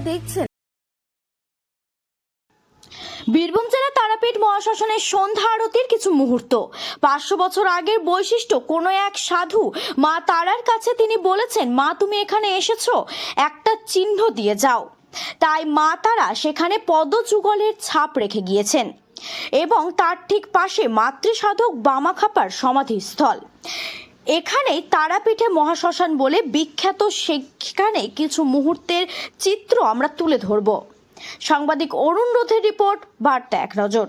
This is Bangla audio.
দেখছেন। বীরভূম জেলা তারাপীঠ মহাশ্মশানের সন্ধ্যা আরতির কিছু মুহূর্ত। 500 বছর আগের বৈশিষ্ট্য কোনো এক সাধু মা তারার কাছে তিনি বলেছেন, মা তুমি এখানে এসেছো, একটা চিহ্ন দিয়ে যাও। তাই মা তারা সেখানে পদযুগলের ছাপ রেখে গিয়েছেন এবং তার ঠিক পাশে মাতৃসাধক বামাখাপার সমাধিস্থল। এখানেই তারাপীঠে মহাশ্মশান বলে বিখ্যাত। সেখানে কিছু মুহূর্তের চিত্র আমরা তুলে ধরব। সাংবাদিক অরুণ রথের রিপোর্ট, বার্তা এক নজর।